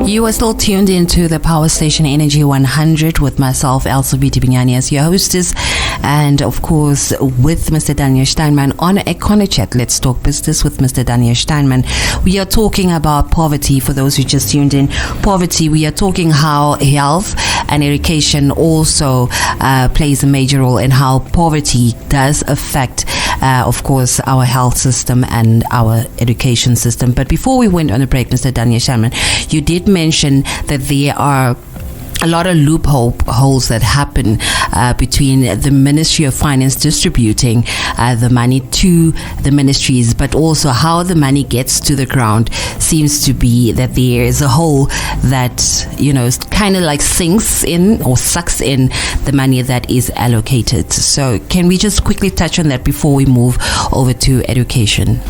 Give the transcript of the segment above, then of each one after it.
You are still tuned into the Power Station Energy 100 with myself, Elsa Binyani, as your hostess, and of course with Mr. Daniel Steinman on Econo Chat. Let's talk business with Mr. Daniel Steinman. We are talking about poverty. For those who just tuned in, poverty. We are talking how health and education also plays a major role in how poverty does affect, of course, our health system and our education system. But before we went on a break, Mr. Daniel Steinman, you did mention that there are a lot of loopholes that happen between the Ministry of Finance distributing the money to the ministries, but also how the money gets to the ground. Seems to be that there is a hole that, you know, kind of like sinks in or sucks in the money that is allocated. So can we just quickly touch on that before we move over to education?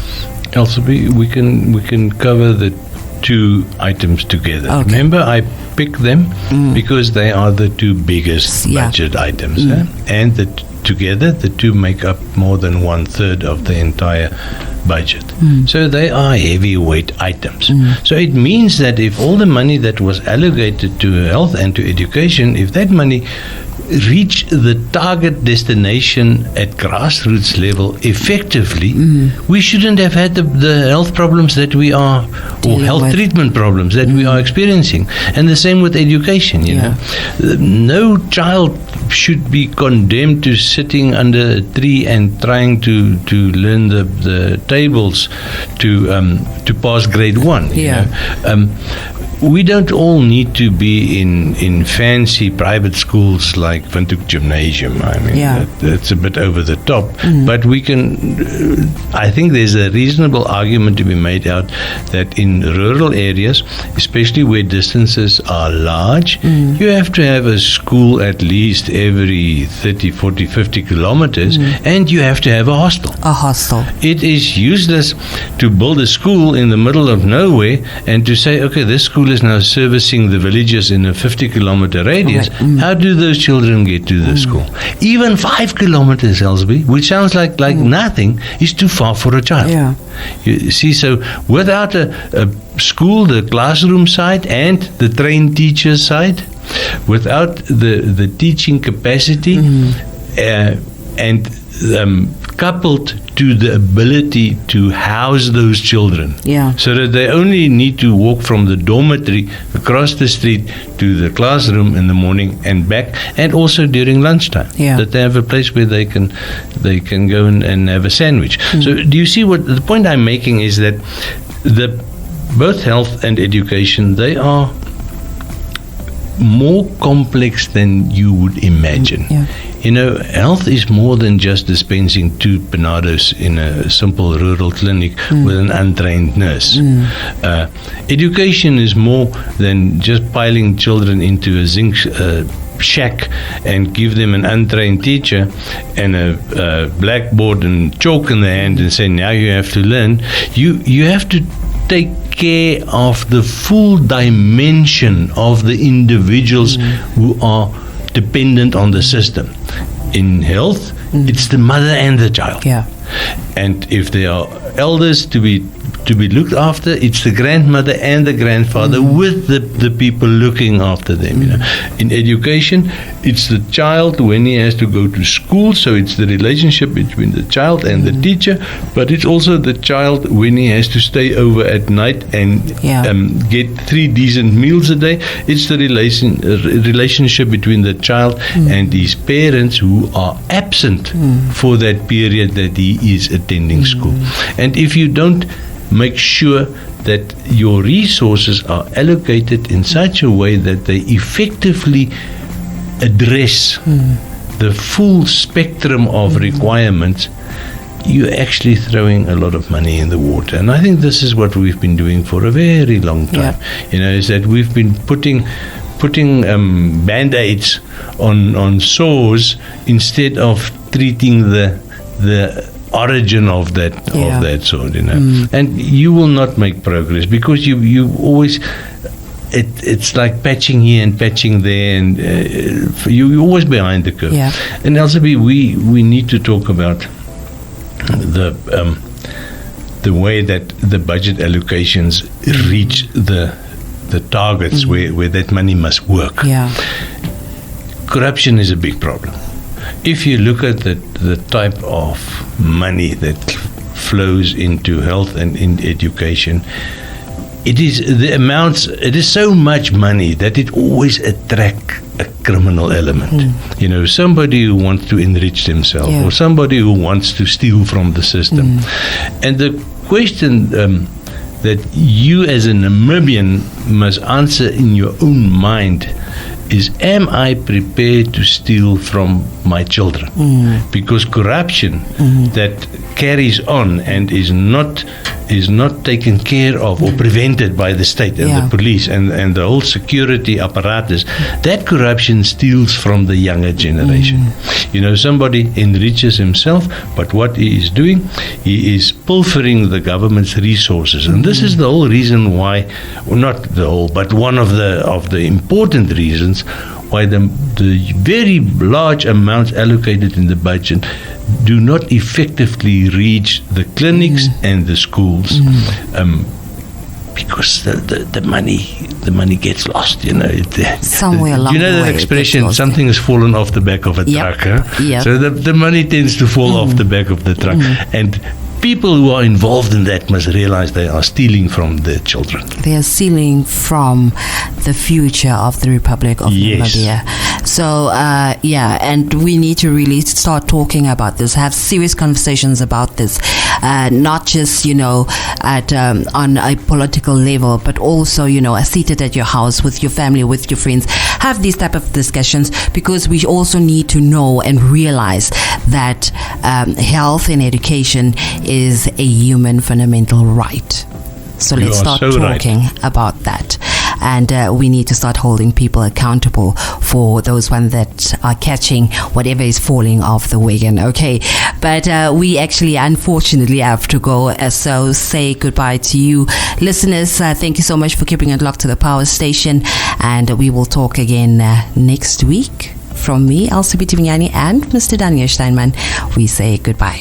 Also, we can cover the two items together. Okay. Remember, I picked them because they are the two biggest budget items, and together the two make up more than 1/3 of the entire budget. So they are heavyweight items. So it means that if all the money that was allocated to health and to education, if that money reach the target destination at grassroots level effectively, we shouldn't have had the health problems that we are, or health treatment problems that we are experiencing. And the same with education, you know. No child should be condemned to sitting under a tree and trying to learn the tables to pass grade 1. You know? We don't all need to be in fancy private schools like Windhoek Gymnasium. I mean, that's a bit over the top. But we can, I think there's a reasonable argument to be made out that in rural areas, especially where distances are large, you have to have a school at least every 30, 40, 50 kilometers, and you have to have a hostel. A hostel. It is useless to build a school in the middle of nowhere and to say, okay, this school is now servicing the villages in a 50-kilometer radius. How do those children get to the school? Even 5 kilometers, Elsby, which sounds like nothing, is too far for a child. You see, so without a school, the classroom side and the trained teacher side, without the teaching capacity and coupled to the ability to house those children, so that they only need to walk from the dormitory across the street to the classroom in the morning and back, and also during lunchtime, that they have a place where they can go and have a sandwich. So do you see what the point I'm making is that both health and education, they are more complex than you would imagine. You know, health is more than just dispensing 2 Panados in a simple rural clinic with an untrained nurse. Education is more than just piling children into a zinc shack and give them an untrained teacher and a blackboard and chalk in the hand and say, now you have to learn. You have to take care of the full dimension of the individuals who are dependent on the system. In health, it's the mother and the child. And if there are elders to be looked after, it's the grandmother and the grandfather with the people looking after them. You know, in education, it's the child when he has to go to school, so it's the relationship between the child and the teacher. But it's also the child when he has to stay over at night and get 3 decent meals a day. It's the relationship between the child and his parents who are absent for that period that he is attending school. And if you don't make sure that your resources are allocated in such a way that they effectively address the full spectrum of requirements, you're actually throwing a lot of money in the water. And I think this is what we've been doing for a very long time. You know, is that we've been putting band-aids on sores instead of treating the origin of that sort, you know. And you will not make progress because you always it's like patching here and patching there, and you're always behind the curve. And Elsa, we need to talk about the way that the budget allocations reach the targets where that money must work. Yeah. Corruption is a big problem. If you look at the type of money that flows into health and in education, it is so much money that it always attracts a criminal element. Somebody who wants to enrich themselves, or somebody who wants to steal from the system. And the question that you as a Namibian must answer in your own mind is, am I prepared to steal from my children? Because corruption that carries on and is not taken care of or prevented by the state and the police and the whole security apparatus, that corruption steals from the younger generation. Somebody enriches himself, but what he is doing, he is pilfering the government's resources. And this is the whole reason why, well, not the whole, but one of the important reasons why the very large amounts allocated in the budget do not effectively reach the clinics and the schools, because the money gets lost. Somewhere along the way. That expression, something has fallen off the back of a truck. Huh? So the money tends to fall off the back of the truck, and people who are involved in that must realize they are stealing from their children. They are stealing from the future of the Republic of Namibia. So, and we need to really start talking about this, have serious conversations about this, not just, at on a political level, but also, seated at your house with your family, with your friends. Have these type of discussions, because we also need to know and realize that health and education is a human fundamental right. So let's start talking about that. And we need to start holding people accountable for those ones that are catching whatever is falling off the wagon. Okay, but we actually unfortunately have to go, so say goodbye to you listeners. Thank you so much for keeping it locked to the Power Station, and we will talk again next week. From me, Elsie Bitimanyani, and Mr. Daniel Steinman, we say goodbye.